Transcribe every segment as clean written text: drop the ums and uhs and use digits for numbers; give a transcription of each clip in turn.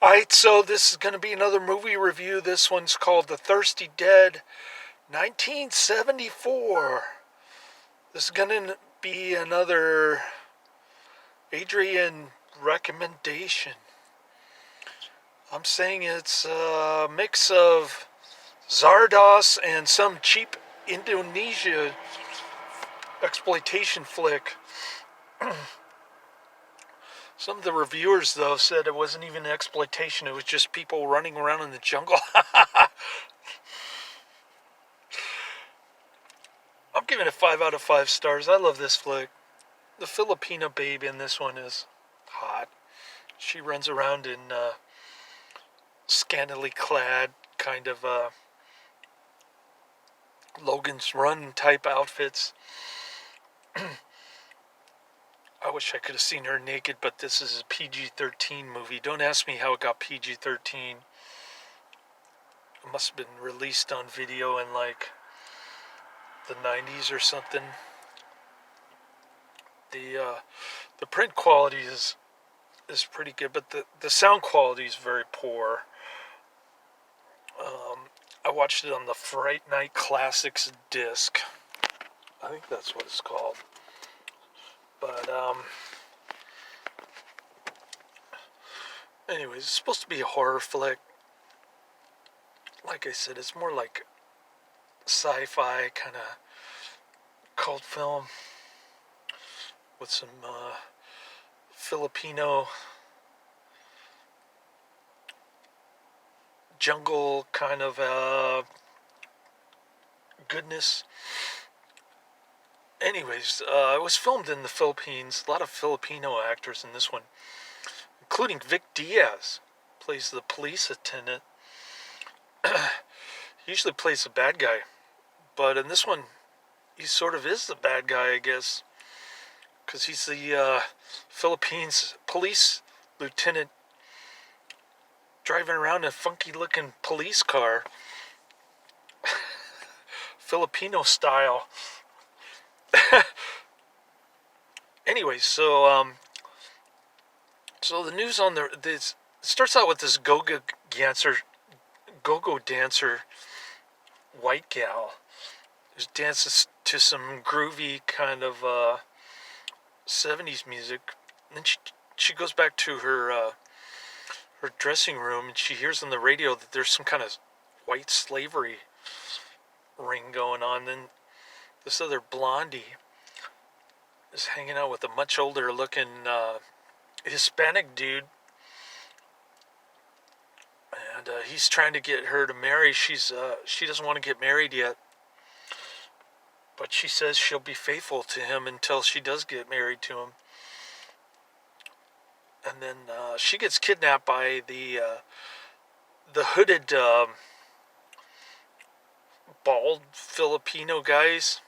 Alright, so this is going to be another movie review. This one's called The Thirsty Dead, 1974. This is going to be another Adrian recommendation. I'm saying it's a mix of Zardos and some cheap Indonesia exploitation flick. Some of the reviewers, though, said it wasn't even exploitation. It was just people running around in the jungle. I'm giving it 5 out of 5 stars. I love this flick. The Filipino babe in this one is hot. She runs around in scantily clad, kind of Logan's Run type outfits. I wish I could have seen her naked, but this is a PG-13 movie. Don't ask me how it got PG-13. It must have been released on video in like the 90s or something. The print quality is pretty good, but the sound quality is very poor. I watched it on the Fright Night Classics disc. I think that's what it's called. But anyways, it's supposed to be a horror flick. Like I said, it's more like sci-fi kind of cult film with some Filipino jungle kind of goodness. Anyways, it was filmed in the Philippines. A lot of Filipino actors in this one, including Vic Diaz, plays the police attendant. He usually plays the bad guy, but in this one, he sort of is the bad guy, I guess, because he's the Philippines police lieutenant driving around in a funky-looking police car, Filipino style. Anyway, so the news on this starts out with this go-go dancer, white gal, who dances to some groovy kind of 70s music. And then she goes back to her dressing room, and she hears on the radio that there's some kind of white slavery ring going on. Then this other blondie is hanging out with a much older looking Hispanic dude, and he's trying to get her to marry. She doesn't want to get married yet, but she says she'll be faithful to him until she does get married to him. And then she gets kidnapped by the hooded bald Filipino guys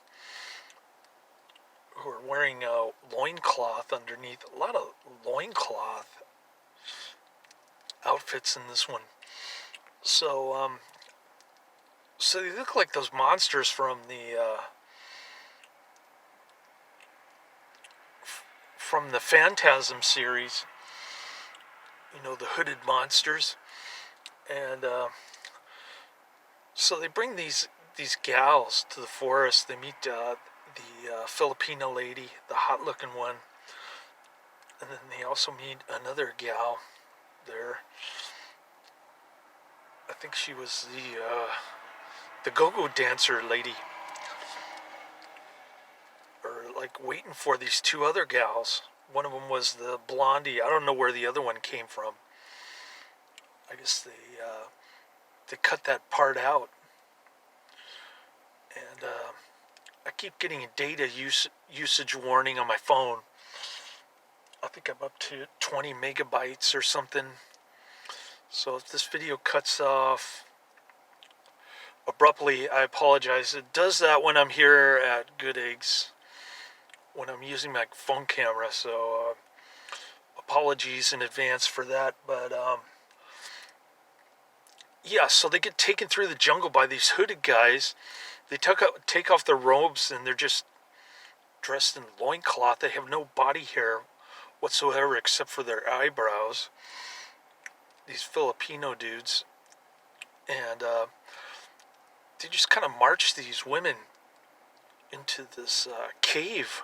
who are wearing a loincloth underneath. A lot of loincloth outfits in this one. So they look like those monsters from the Phantasm series. You know, the hooded monsters. And so they bring these gals to the forest. They meet the Filipino lady, the hot-looking one, and then they also meet another gal there. I think she was the go-go dancer lady, or like waiting for these two other gals. One of them was the blondie. I don't know where the other one came from. I guess they cut that part out. And I keep getting a data usage warning on my phone. I think I'm up to 20 megabytes or something. So if this video cuts off abruptly, I apologize. It does that when I'm here at Good Eggs, when I'm using my phone camera. So apologies in advance for that. But yeah, so they get taken through the jungle by these hooded guys. They take off their robes, and they're just dressed in loincloth. They have no body hair whatsoever except for their eyebrows. these Filipino dudes, and they just kind of march these women into this cave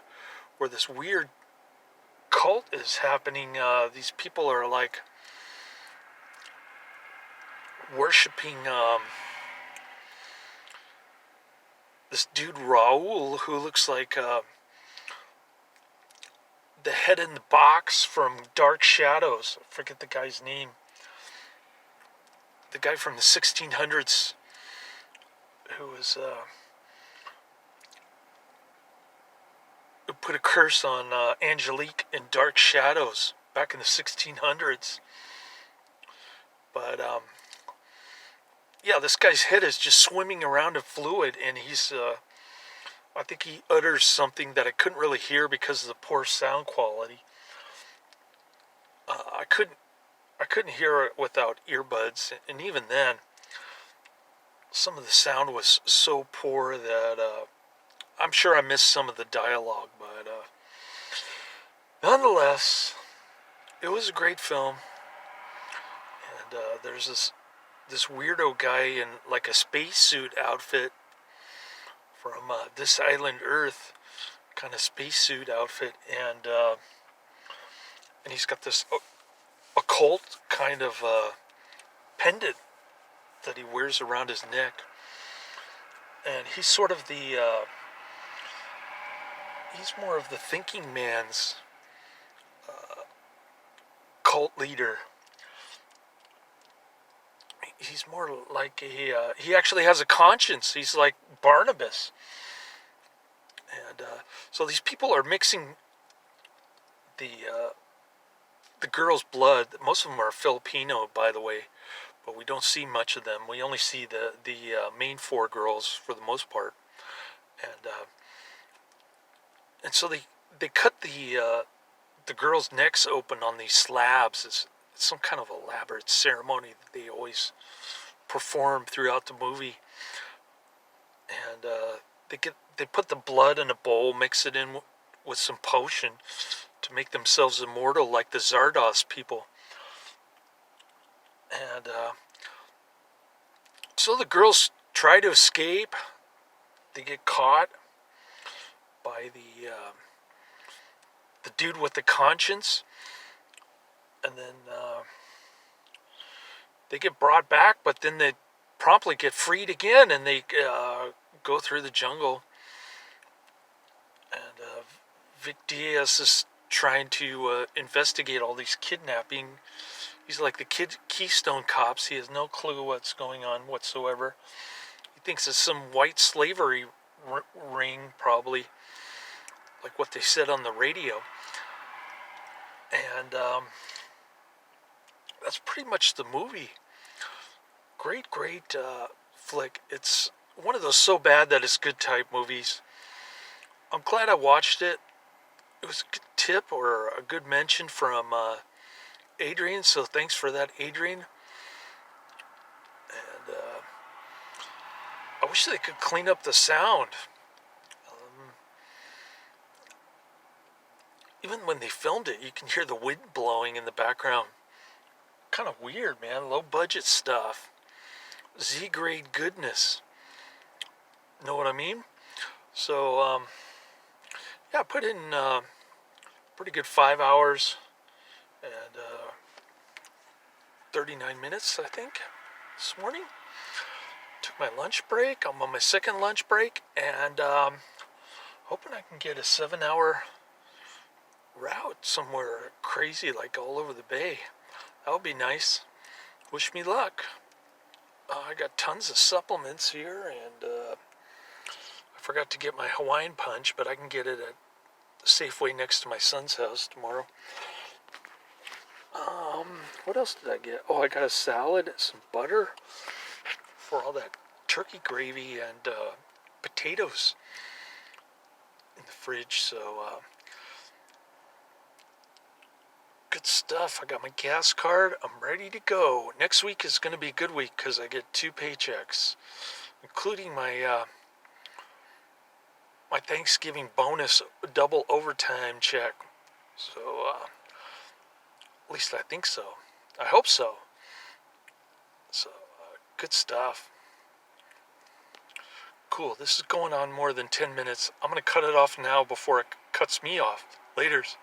where this weird cult is happening. These people are like worshiping this dude Raul, who looks like the head in the box from Dark Shadows. I forget the guy's name. The guy from the 1600s who was who put a curse on Angelique in Dark Shadows back in the 1600s. But yeah, this guy's head is just swimming around in fluid, and he's I think he utters something that I couldn't really hear because of the poor sound quality. I couldn't hear it without earbuds, and even then, some of the sound was so poor that I'm sure I missed some of the dialogue. But nonetheless, it was a great film, and there's this weirdo guy in like a spacesuit outfit from This Island Earth, kind of spacesuit outfit, and he's got this occult kind of pendant that he wears around his neck, and he's sort of the he's more of the thinking man's cult leader. He's more like he actually has a conscience. He's like Barnabas. And so these people are mixing the girl's blood. Most of them are Filipino, by the way, but we don't see much of them. We only see the main four girls for the most part. And so they cut the girls' necks open on these slabs. It's some kind of elaborate ceremony that they always perform throughout the movie. And they put the blood in a bowl, mix it in with some potion to make themselves immortal, like the Zardos people. And so the girls try to escape. They get caught by the dude with the conscience, and then they get brought back, but then they promptly get freed again, and they go through the jungle. And Vic Diaz is trying to investigate all these kidnapping. He's like the Keystone Cops. He has no clue what's going on whatsoever. He thinks it's some white slavery ring, probably, like what they said on the radio. And that's pretty much the movie. Great flick. It's one of those so bad that it's good type movies. I'm glad I watched it. It was a good tip or a good mention from Adrian, so thanks for that, Adrian. And I wish they could clean up the sound. Even when they filmed it, you can hear the wind blowing in the background. Kind of weird, man. Low budget stuff. Z-grade goodness. Know what I mean? So, yeah, I put in pretty good 5 hours and 39 minutes, I think, this morning. Took my lunch break. I'm on my second lunch break, and hoping I can get a 7-hour route somewhere crazy, like all over the bay. That would be nice. Wish me luck. I got tons of supplements here, and I forgot to get my Hawaiian Punch, but I can get it at the Safeway next to my son's house tomorrow. What else did I get? Oh, I got a salad, some butter for all that turkey gravy, and potatoes in the fridge. So good stuff. I got my gas card. I'm ready to go. Next week is going to be a good week because I get 2 paychecks, including my my Thanksgiving bonus double overtime check. So at least I think so. I hope so. Good stuff. Cool. This is going on more than 10 minutes. I'm going to cut it off now before it cuts me off. Laters.